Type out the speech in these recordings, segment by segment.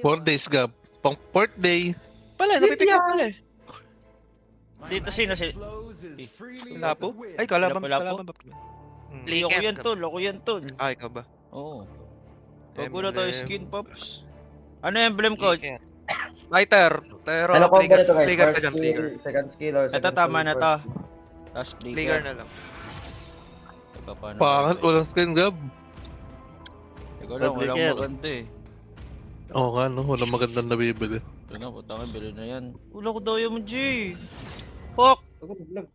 4 days gab. Pang 4th day. Pala, napipick up pala eh. Dito sino si... Lapo? Ay, kalaban Lapo? ba? Ako yan tol, ako yan tol. Ah, ikaw ba? Oo. Bago na tayo skin pops. Ano yung emblem ko? Lighter. Pero Ano combo nito guys? trigger ka First dyan, skill, trigger. second skill, or Ito second tama skill, na first- to. Tapos Trigger flicker. na lang. Teka, paano Pangat, ba? walang skin gab. Teka lang, walang Flicker. maganda eh. Oo nga no, walang magandang nabibili. Ito na, putangin, bilhin na yan. Wala ko diamond G. Fuck! Ako, vlog.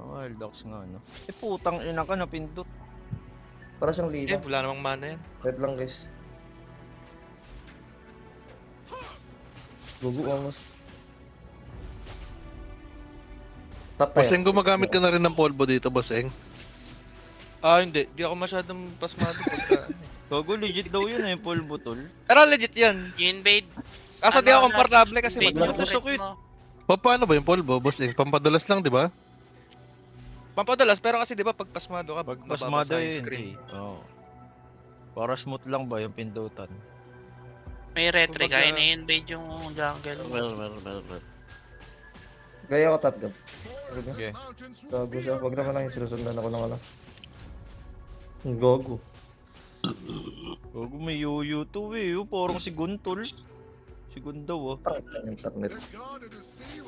Wild Dogs nga no. Eh putang ina ka, napindot. Para siyang Eh, lila. wala namang mana yan. Wait lang guys. Gugu almost. Top tayo. Bosseng, gumagamit ka na rin ng polvo dito, bosseng. Ah, hindi. Di ako masyadong pasmado pagka... Gago, legit daw yun eh, full botol. Pero legit yan. Invade. Kaso di ako komportable kasi Invade mag- yung masakit. turret mo. Paano ba yung polvo, bosseng? Pampadalas lang, di ba? Pampadalas, pero kasi di ba pag pasmado ka, Pag mababasa pasmado yung yun, screen. hindi. Oo. Para smooth lang ba yung pindutan? May retry ka, Kumbaga- ini-invade yung jungle mo. Meron. Gaya ako top gab. Sige. Gago siya. Huwag naman lang yung sinusundan ako ng ano. Gago. Gago, may yoyo to eh. Oh, parang si Guntol. Si Gundaw oh. Ang internet.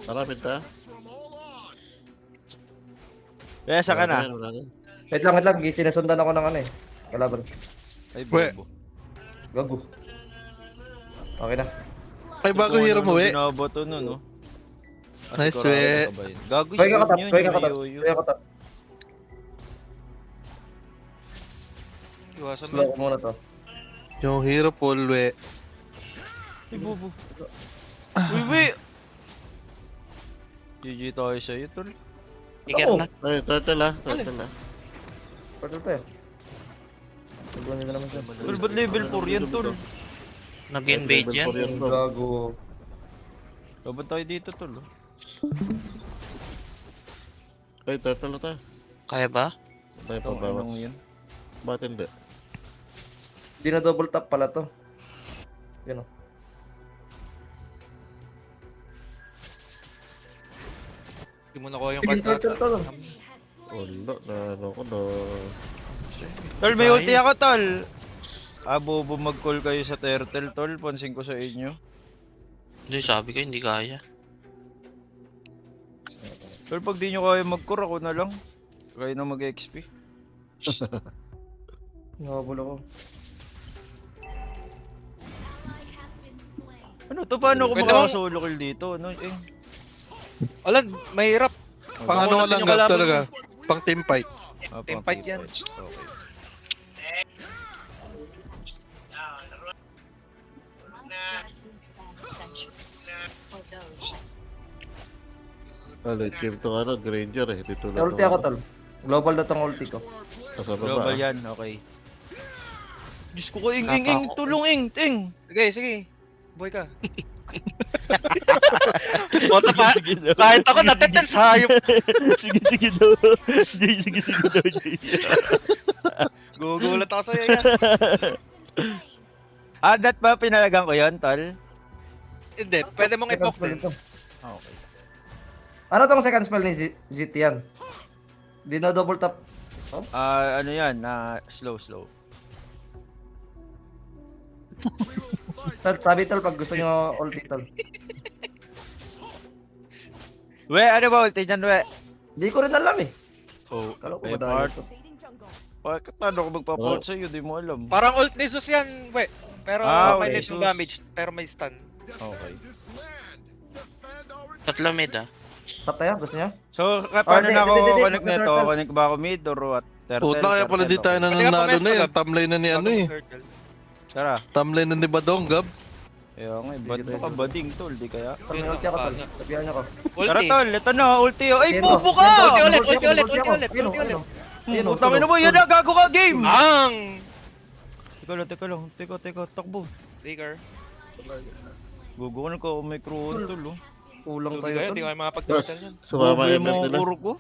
Marami ta. Besa ka na. Wait lang. Sinusundan ako ng ano eh. Kalaban. Ay, We. bobo. Gago. Okay na. Ay, bago hero mo, we. Binabato nun, no? Nice, we. Gago, Kaya ka top. yun, Kaya yung ka top. yoyo. Kaya ka top. Iwasan mo. Slow ko muna to. Yung hero pool, we. Ay, bobo. Uy, we! GG tayo sa'yo, tol. Tiger Oo. na. Ay, turtle ah. Pardon tayo. Pagod nila naman siya. Tol, ba't level 4 yan, tol? Nag-invade yan. Gago. Laban tayo dito, tol. oh. Ay, turtle na ta. Kaya ba? Tayo pa Ito, bawas. anong yan? Bakit hindi? Di na double tap pala to. Yan o. Hindi mo nakuha yung Sige, turtle kontrata. to. Wala, na ano ko na. Tol, may ulti ako, tol. Bobo mag-call kayo sa turtle, tol. Pansin ko sa inyo. Hindi, sabi ko hindi kaya. Tol, pag di nyo kaya mag-core, ako na lang. Kayo na mag-XP. Nakabul ako. Ano to? Paano ako Pwede makaka-solo kill dito? Ano eh? Wala, mahirap. Pang ano ka lang, gab talaga. Pang team fight. Team fight yan. Okay. Team to ano, Granger eh. Dito na Ulti ako tol. Global na tong ulti ko. Sa baba. Global yan, okay. Diyos ko, ing, tulong, ing. Sige, sige. Boy ka. Bota pa. Sige daw. Kahit ako natetens, hayop. Sige daw. Jay, sige daw, Jay. Gugulat ako sa'yo yan. That ba pinalagan ko yon, tol? Hindi, pwede mong Second ipok spell din. ito. Okay. Ano tong second spell ni Zit yan? Di na double tap. Ano yan? Slow. Sabi tol pag gusto nyo ulti tol. We, ano ba ulti niyan, we? Di ko rin alam eh. Oh, Kala ko eh, madami Bart. to. Bakit paano ako magpa-port sa'yo? Di mo alam. Parang ult ni Zeus yan, we. Pero may okay, less yung Zeus. damage, pero may stun. Okay. Tatlo mid ah. Tap tayo, gusto nyo? So, paano di, na ako di, di, connect nito? turtle. Connect ba ako mid or what? Puta, kaya pala di tayo Pwede ka nananalo pumesto, na yan. Gab. Timeline na ni ano eh. Turtle. Tara. Timeline na ni Badong, gab. Kaya nga, ba't mo ka bading, tol? Di kaya? Tol, may ulti ako tol. Sabihan nyo ko. Tara, Ulti. tol. Ito na, ulti. Ay, Ayun, bobo oh. ka! Ulti ulit, Ulti ulti ulit, ako, ulti ulit, Ayun, ulti ayun, ulit. ayun, Utangin na mo, yan na, gago ka, game! Ang! Teka lang. Takbo. Trigger. Gugo ka na ka, may crew, tol, oh. Kulang Lugi tayo kayo, tol. hindi kayo makapag-turtle yan. Sumama Bobo yung mga nila. kuro ko.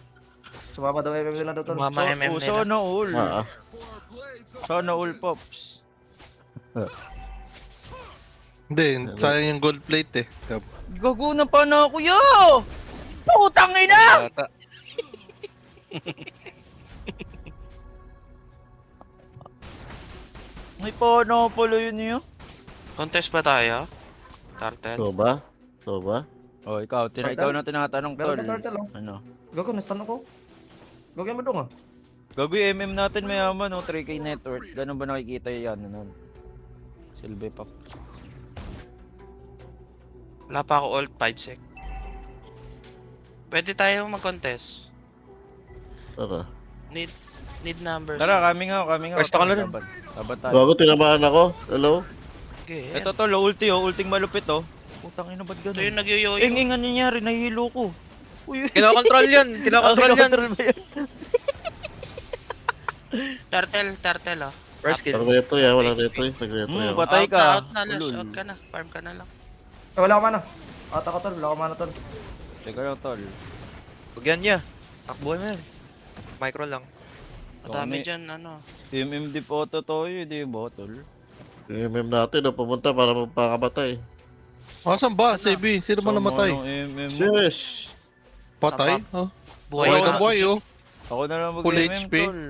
Sumama daw MM nila daw tol. Mama MM nila. Sana all. Ah, Sana all, Pops. Hindi, sayang yung gold plate eh. Gab. Gago na pa na kuya! Putang ina! Bata. May paano pala yun yun. Contest ba tayo? Turtle? so ba? So ba? Oh, ikaw na tinatanong, tol. Meron ka turtle oh. Ano? Gago, nastan ako. Gago yan ba dong ah? Gago yung MM natin mayaman, oh, 3K net worth. Ganun ba nakikita yan? Ano? Silve pa. Wala pa ako ult 5 sec. Pwede tayo mag-contest. Tara. Need numbers. Tara, kami nga. Pwesto ka na rin. Laban tayo. Gago, tinamaan ako. Hello? Okay, Ito tol, ulting malupit oh. Putang ina ba't ito yung ganun? nagyoyoyo. Ano nangyayari? Nahihilo ko. Uy, Kinokontrol yan. Kinokontrol yan. ba yan? Turtle ah. First kill. Walang retro yan, walang retro yan. Nag-retro yan. Patay ka. Out na, Lash. Ulul. Out ka na. Farm ka na lang. Wala ka mana. Ata ko tol, wala ka mana tol. Teka lang tol. Huwag yan niya. Takbuhan mo yan. Micro lang. Madami Dami. dyan, ano. MMD po to yun, di ba tol? Yung MM natin, pumunta para magpakamatay. Asan ba? CB, sino man namatay? MM. Yes! Patay? Oh. Buhay Buhay ka. na buhay oh. Ako na lang Full mag-MM HP. tol.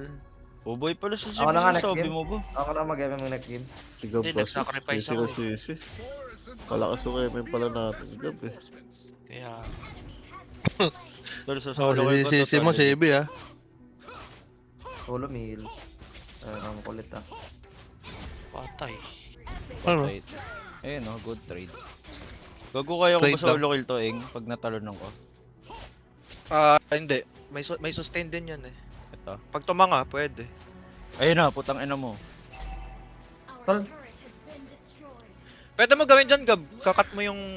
Uboy pala sa Ako na nga next sabi game. mo ba? Ako na mag-MM yung next game. Si Gab Hindi, ba? nag-sacrifice Sisi ako na sisi. Kalakas yung MM pala natin. Gab eh. Kaya, Tol, sa Oh, solo ko sisi mo CB ah. Solo meal. Ang kulit ah. patay. Ano? Ayun oh, good trade. Gago kaya ko Trade ba solo kill to, Eng? Pag natalon ko. Hindi. May sustain din yan eh. Ito. Pag tumanga, pwede. Ayun na, putang ina mo. Tol, Pwede mo gawin dyan, Gab. Kakat mo yung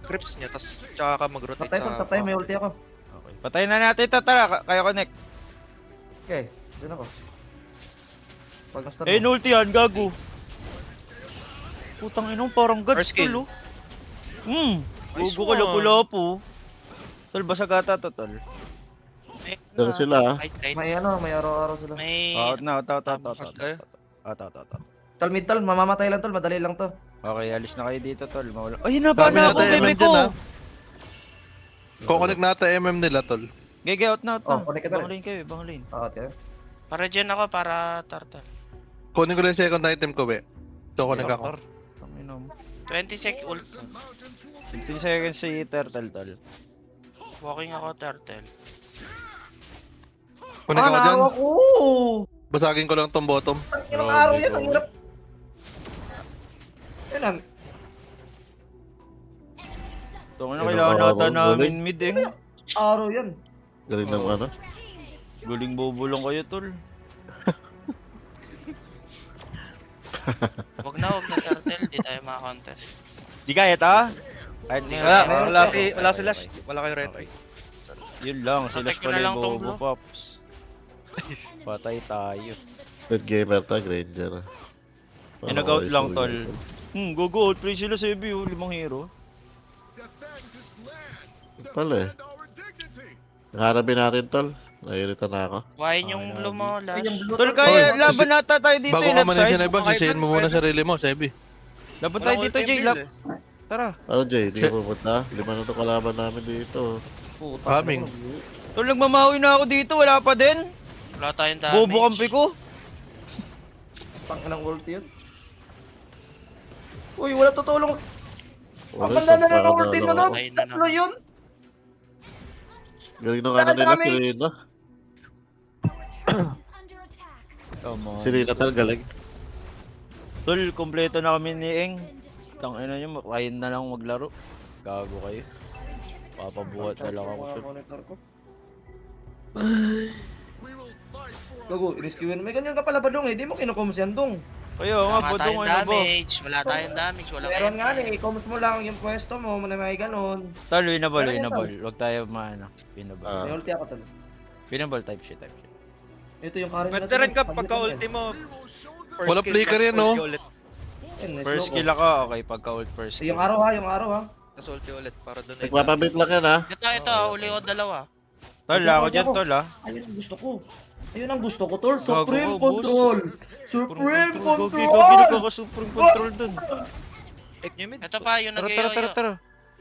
creeps niya, tas tsaka ka mag-rotate patay, may ulti ako. Okay. Patayin na natin ito, tara, kaya connect. Okay, dun ako. Pag nastan Eh, ulti yan, gago. Putang ina, parang gods First kill. tol, oh. Nice Gugo ko one. lapu-lapu. Tol, basag ata to, tol. May, Dalo sila ah. right side. may ano, may araw-araw sila. May, Out na, out. Okay. Tol, mid tol, mamamatay lang tol, madali lang to. Okay, alis na kayo dito, tol. Mawala. Ay, napa Dami na ako, natin bebe MM dyan ko. ah. Kukonek natin MM nila tol. Gege, out na. Oh, connect ka na Bang rin. lane kayo, bang lane. Okay. para dyan ako, para turtle. Kunin ko lang yung second item ko be. Kukonek ako. Tangina mo. 20 sec ult. 15 seconds si turtle, tol. Walking ako, turtle. Kunin ako dyan. Araw ako! Basagin ko lang tong bottom. Ang ilang araw yan, ang hirap. Yan lang. Tungin na kailangan nata namin mid, Eng. Araw yan. Galing ng ano. Guling bubulong kayo, tol. Wag na turtle. Di tayo makakontest. Di kaya ta? Kahit di Wala si Lash. Wala kayo retro. Yun lang, sila Protect nyo pala na lang yung tong bobo, blue. Pops. Patay tayo. Dead gamer ta, Granger. Eh, nag-out lang, tol. Go, outplay sila sa EB, 5 hero. Pala eh. Harapin natin tol. Nairita na ako. Buhayin yung blue mo, Ay, Lash. yung blue Tol, tol. kaya Oy, laban nata tayo dito Bago yung ka left man side. yung boss, sisihin mo muna sarili mo, CB. Laban tayo dito, Jay. Tara. Ano Jay, di mo pupunta? 5 na to kalaban namin dito. Coming. Tol, nagmamawi na ako dito, wala pa din. Wala tayong damage. Bobo kampi ko. Tangin ng ulti yun. Uy, wala tutulong. Wala, Ang ganda na ng parang ulti ano, na nun. Ayun na Tatlo yun. Galing ng ano nila, Dami. si Rina. Come on. Si Rina tal, galing. Tol, kompleto na kami ni Eng. Tangina nyo, kain na lang maglaro. Gago kayo. Papabuhat na lang ako, tol. Monitor ko. Gago, in-skew May ganyan ka pala ba dong eh? Di mo kinukoms yan dong. Kaya Wala nga, nga podong tayong ano ba? damage. Wala tayong damage. Wala Meron nga kayong eh, i-comment mo lang yung pwesto mo, may ganon. Tol, winnable, Meron yan, winnable. Huwag tayo maano. Winnable. Ah. May ulti ako tol. Winnable type shit, type shit. Ito yung current Pwede rin ka pagka-ulti mo. Wala flicker yan, no? First kill ako, okay, pagka-ult first kill. Yung araw ha, yung araw ha. Tapos ulti ulit para doon Nagpapabit lang yan ha. Ito, uli ko dalawa. Tol, ako dyan, tol, ah. Ayun ang gusto ko. Ayun ang gusto ko, tol. Gago Supreme ka, boss. Control. Supreme Gogi, Control. nagkaka-supreme control dun. Ek nyo mid. Ito pa, yung Tara, nag-yoyo. tara.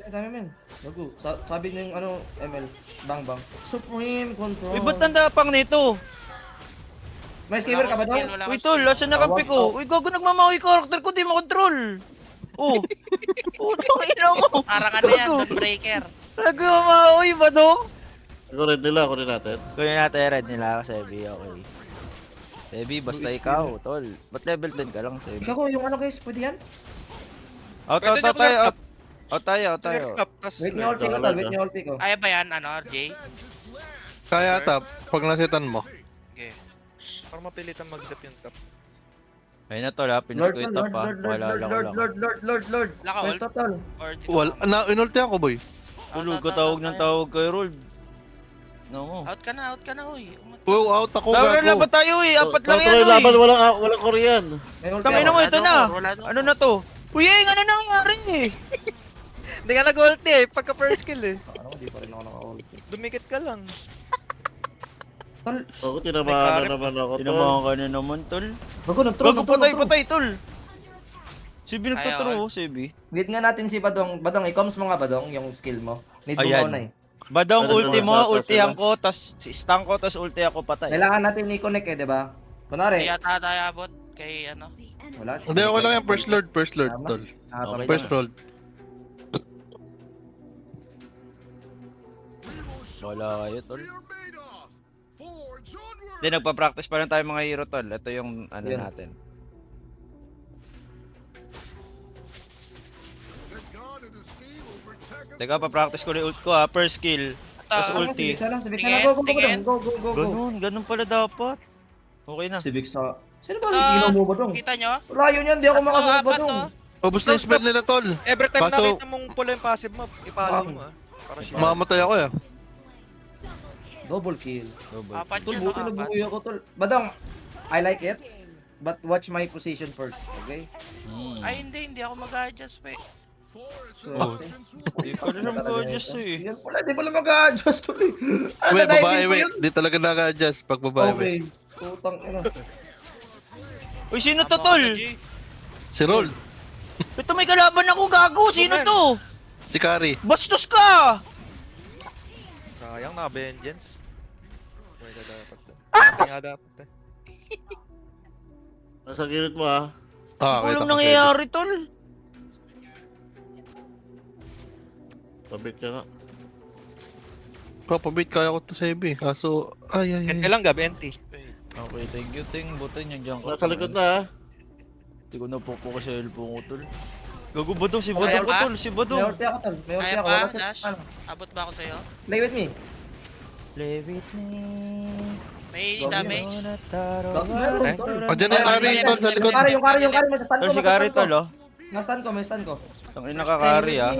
Ang dami, men. Gago. Sabi niya yung ano, ML. Bang, bang. Supreme Control. Uy, ba't nandapang nito? May skipper ka ba daw? Wala Uy, akong tol, skill. asan na kampi ko? Uy, gago, nagmamawi karakter ko, di makontrol. Oh. Putang ina mo. Parang ano yan, Dawn Breaker. Nagmamawi ba to? Ako rin nila, ako rin natin. Kunin natin red nila, Sebi, okay. Sebi, basta ikaw, tol. Ba't level 10 ka lang, Sebi? Ikaw ko, yung ano guys, pwede yan? Out Pwede na tayo, mag-up. out tayo. Wait niyo ulti ko, tol. Wait niyo ulti ko. Kaya ba yan, ano, Jay? Kaya tap, pag nasitan mo. Okay. Para mapilitan mag-dap yung top. Ayun na, tol, ha. Pinush ko yung top, ha. Wala lang. Lord. Laka ult? Pwesto, tol. Or dito Wala, ka? inulti ako, boy. Tulog ka tawag ng tawag kay Rold. No mo. Out ka na, uy. Wow, out ako, Laban gago. tayo, eh. Apat lang Tuloy yan, laban, eh. walang Korean. May ulti Tangina ako. mo, ito na. Wala daw. Ano na to? Uy, ano nangyari, eh? Hindi ka nag-ulti eh, pagka first kill eh. Ano, di pa rin ako naka-ulti. Dumikit ka lang. Tol, Ako, tinamaan na naman ako, tol. Tinamahan ka na naman, tol. bago nag-throw. Gago, patay, tol. Sibi nagtuturo, Sibi. Need nga natin si Badong. Badong, i-coms mo nga, Badong, yung skill mo. Need mo Ayan. muna eh. Badong Ano, ulti mo, ano, ultihan ko, tas stun ko, tas ulti ako patay. Kailangan natin i-connect eh, di ba? Kunwari, Hindi yata tayo abot kay ano. wala. Hindi, ako lang yung first lord, Tama. tol. Okay First lord. Wala kayo, tol. Hindi, nagpa-practice pa lang tayo mga hero, tol. Ito yung ano Yan. natin. Teka, pa-practice ko na yung ult ko, ha. First skill. Tas Ito, ulti. Civic sa lang, Civic Tingin, na. Go, go, go, tingin. go, go, go, go. Ganun pala dapat. Okay na. Civic sa... Sino ba Ah, yung ginaw mo, Badong? kita nyo? Wala yun yan, di ako makasunod, apat Badong. to. Ubus na yung spell nila, tol. Every time Kaso- nakita mong pula yung passive mo, ipalo mo ah. Para siya. Mamamatay ako, eh. Double kill. Double. Apat Tol, yun, buti apat. nabuhay ako, Tol. Badong, I like it. But watch my position first, okay? Ay, hindi ako mag-adjust, pe. So, Oh. Di ka rin mag-adjust, eh. Yan pala, di pala mag-a-adjust, Tol. eh. Ano, Wait, na-diving babae, ko wait. yun? Di talaga naka-adjust pag babae, wait. Okay. Putang ina. Uy, sino to, tol? Si Roll, Ito may kalaban ako, gago. Sino to? si Kari. Bastos ka! Sayang na, vengeance. Pwede dapat to. Pwede nga dapat eh. Nasa gilid mo, ha. Ah, Walang kita ko. nangyayari, tol. Pabit ka nga. Propabate kaya ko to sa ibi. Kaso, ay. Ente lang, Gab, ente. Okay, thank you, Ting. Buti niyan dyan ka. Nasa likod na, ha. Hindi ko napupo ko sa cellphone ko, tol. Gago ba to? Si Kaya Badong ko, pa? tol. Si May Badong. ulti ako, Tol. May ulti Kaya ako. pa, Wala sa- Dash? ano, Abot ba ako sa'yo? Play with me. Play with me. May Gogi, damage? Meron, Eh? Tol. O, dyan na yung Kari, tol, sa likod. Yung kari, may stun Tol, ko, si Kari, tol, oh. may stun ko. Tangin nakakari, ah.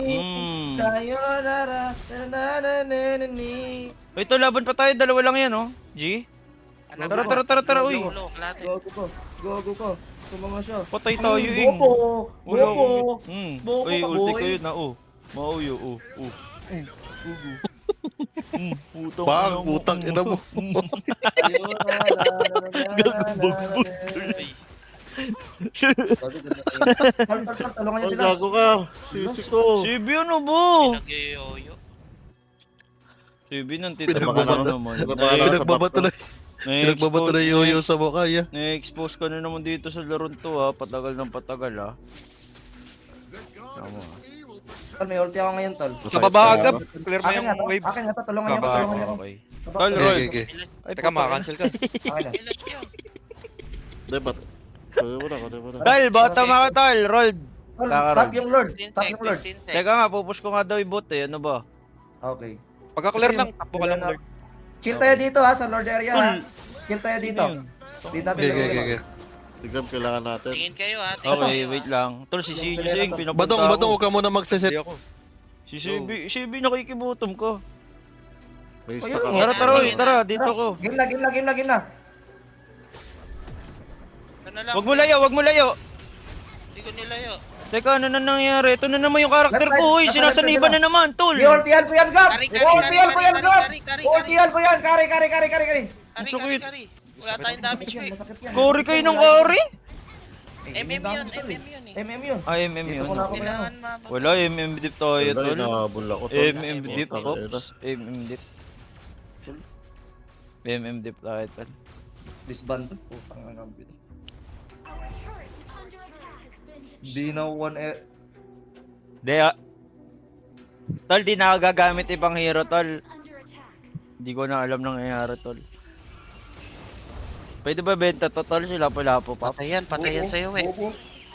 Sayonara, na-na-na-na-na-ni. Wait, tol, laban pa tayo. Dalawa lang yan, oh. G? Ano Tara, ba? tara, tara, uy. Ulo, kalate. Gogo ko. Sumama siya. Patay tayo, Ing. Bobo! Wala Bobo! akong- Bobo Uy, ka, ulti boy. ko yun, na, oh. Mauyo, oh. Putang Bang, ina mo. putang ina mo. Talungan niya Tol, sila. gago ka. Sisi ko. Sibi, ano ba? Nag-yoyo. Sibi, nang Pinabahan titirabahan ako. naman. Pinabahan ako. Pinagbabato na, pinagbabato na yung yoyo sa mukha, ya. Na-expose ka na naman dito sa laron to, ha. Patagal ng patagal, ha. Tama. Tol, may ulti ako ngayon, Tol. Sa baba, Gab. Clear na Akin nga to. yung wave. Akin nga to. Tulungan niyo ako. Baba Tulungan ako, niyo ako. okay. Baba. Tol, Okay, Roy. okay. Ay, Teka, makacancel ka. Akin na. Ilas yun. Hindi, ba't? Kunin mo na, kunin mo na. Tal, bata mga tal, Rold. Tol, Kakaroon. tap yung Lord. 15 Tap sec, yung Lord. 15 sec. Teka nga, pupush ko nga daw yung bot, eh. Ano ba? Okay. Pagka-clear lang, takbo ka lang, Lord. Chill tayo dito ha, sa Lord area ha. Tol. Chill tayo dito. Ano yun? Dito natin. Okay. Tigam, kailangan natin. Tingin kayo ha, tingin Okay, kayo, wait ha. lang. Tol, si Sing, pinapunta Badong, ako. huwag ka muna magsaset. Hindi ako. Si Sibi, nakikibutom ko. May Ayun, stack ako. Tara, Roy, tara, dito ko. Game na. Ito na lang. Wag mo layo, wag mo layo. Hindi ko nilayo. Teka, ano na nangyari? Ito na naman yung karakter Left ko, side, uy. left Sinasaniban side, na naman, tol. Ultihan ko yan, Gab! Kari, Ultihan ko yan, Gab! kari. Ultihan ko yan! Kari! Kari. Sakit. Wala tayong damage, Masakit we. yan, masakit yan. Kori kayo ng kori? MM yun eh. MM yun. Ay, MM Dito yun. ko na ako Kailangan mapag... Wala, MM dip tayo, Wala, tol. inahabol ako, tol. MM dip, Putang ina. ops. MM dip. MM dip tayo, tol. Disband. Putang ina ng bito. Di na one Di, tol, di na ako gagamit ibang hero, tol. Di ko na alam nang nangyayari, tol. Pwede ba benta to, tol? Sila lapo pa. Patayan sa'yo, we.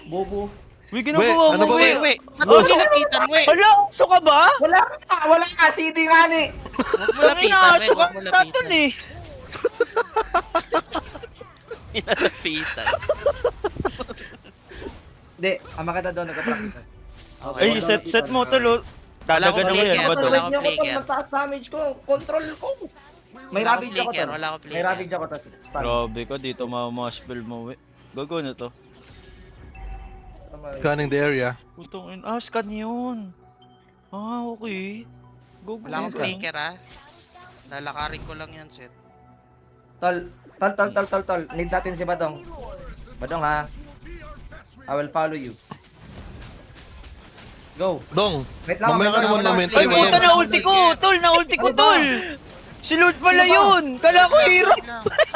Bobo. Uy, ginagawa ano mo, ba, we. We, ba't mo sinapitan, we? Hala, so ka ba? Wala ka! CD nga ni! Huwag mo Kami lapitan, na, we. so ka Huwag mo tatol lapitan. eh. Lapitan. Hindi, ama kita doon, nagka-practice. Ay, set mo, tol. oh. Wala Dadagan akong mo yan, flicker, ba, wala tol? akong Niyo ko to, flicker. magtaas damage ko. Control ko. May Wala akong ravage ako flicker, to. wala akong May flicker. ravage ako to. Stun. Grabe ka, dito mamaspell mo, we. Gago na to. Scanning the area. Putong in. Ah, scan yun. Ah, okay. Go, go. Wala akong go. flicker, ha. Lalakarin ko lang yan, set. Tol. Need natin si Badong. Badong ha. I will follow you. Go. Dong, Wait lang. mamaya ka naman namin. Ay, puta na ulti ko, tol. Na ulti ko, tol. Si Lord pala yun. Kala ko hero.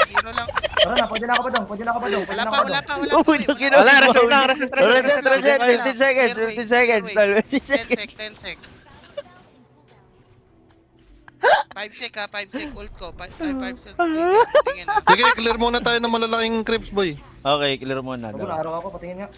Hero lang. Tara na, pwede na ako Badong. Pwede na ako Badong. Pwede Wala na pa, ako wala Badong. pa, wala Oh, pa. puta, Wala Wala, reset lang, reset. Reset. 15 seconds, 15 seconds, tol. 15 10 seconds. sec, 10 sec. 5 sec ha, 5 sec ult ko. 5 sec. Tingin na. Sige, clear muna tayo ng malalaking creeps, boy. Okay, clear mo na. Bago na araw ako, patingin nga.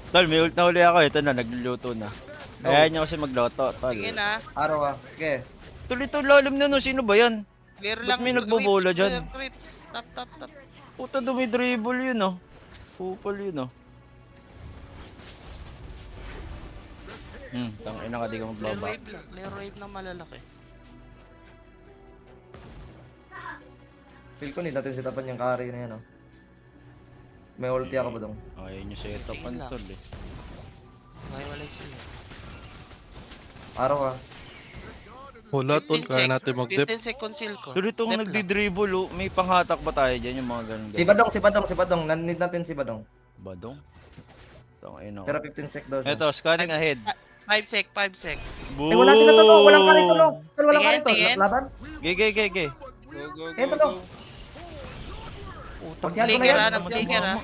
Tol, may ult na huli ako. Ito na, nagluluto na. Kaya nyo kasi magloto, tol. Tingin na. Araw ha. Sige. Tol, ito lalim na no. Sino ba yan? Clear Ba't lang. may nagbobola Creeps, dyan? clear creeps. Tap. Puta, dumidribble yun, oh. Pupal yun, oh. Tangina ka, di ka Clear magbaba. wave lang. Clear wave na malalaki. Feel ko need natin sitapan yung carry na yan oh. May ulti ako Badong. Ayaw nyo setup Tingin lang. tol, eh. Walay sila. Araw ha. Wala, tol. Kaya natin mag-dip. 15 second seal ko. Tol, itong Dep lang. nagdi-dribble, oh. May panghatak ba tayo dyan, yung mga ganun? Si Badong. Need natin si Badong. Badong? Tangina Pero ko. 15 sec daw siya. Eto, scanning ahead. 5 sec. Eh wala sila tolo, walang kari tolo. Tol, walang kari tolo. Tingin. Laban? Gege. Go. Eh tolo. Pagtihan ko na Flicker yan. ha, nag-flicker ha.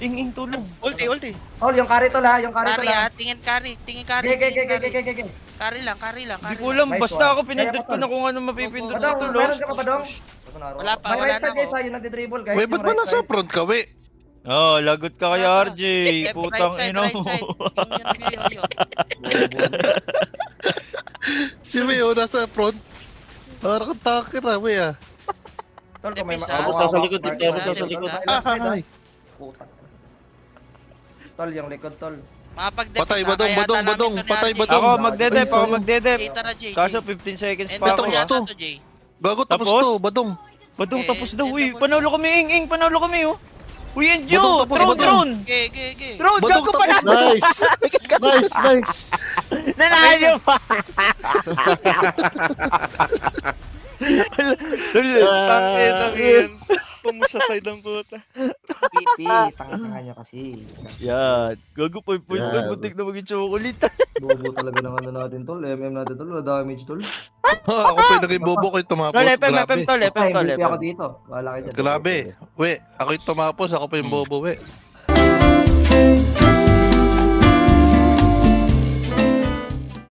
Ing, tulong. Ulti. Tol, yung kari tol ha, yung kari tol Kari ha. ha, tingin kari. Gege. Kari lang. Hindi ko alam, Nice basta one. ako pinindot Kaya ko pa, na kung ano mapipindot Badong, dito, meron lo. ka pa Badong? Wala pa, May wala right na side guys ako. ha, yung nagdi-dribble guys. Wait, yung ba't ba right nasa side. front ka, we? Oh, lagot ka kay RJ. Eh, Putang right side, ina right mo. side. Yun. Si Weo nasa front. Parang tanker na, we ah. Tol, kung may Depisa. makakawak, Sa likod, mark dito, mo. sa likod. Left side, Ay. Puta. Tol, yung likod tol. Makapag-dep Patay, isa, Badong, kaya Badong, namin Badong. to ni Patay, RJ. Badong. Ako magdedep, Ay, ako sorry. magdedep. Jay, tara, Jay. Kaso 15 seconds End pa ako, mo tapos ha. yata to. to, Jay. Gago, tapos Tapos? to, Badong. Badong, Eh, tapos daw, end uy. mo. Panalo kami, ing. Panalo kami, oh. Uy, end Badong, you. tapos, Drone, Badong. drone. Ge. Drone, Badong, gago tapos. panalo. Nice. Nanalo pa. Tangin. Pumusha side ang puta. Pipi, tanga-tanga niya kasi. Yan. Gago, point. Yan. Butik na maging chocolate. Bobo talaga ng ano natin tol. MM natin tol, wala damage tol. Ako pa yung naging bobo ko yung tumapos. Tol, FM, Grabe. tol, FM, tol, MVP ako FM. dito. Wala kayo dyan. Grabe. We, ako yung tumapos, ako pa yung bobo, we.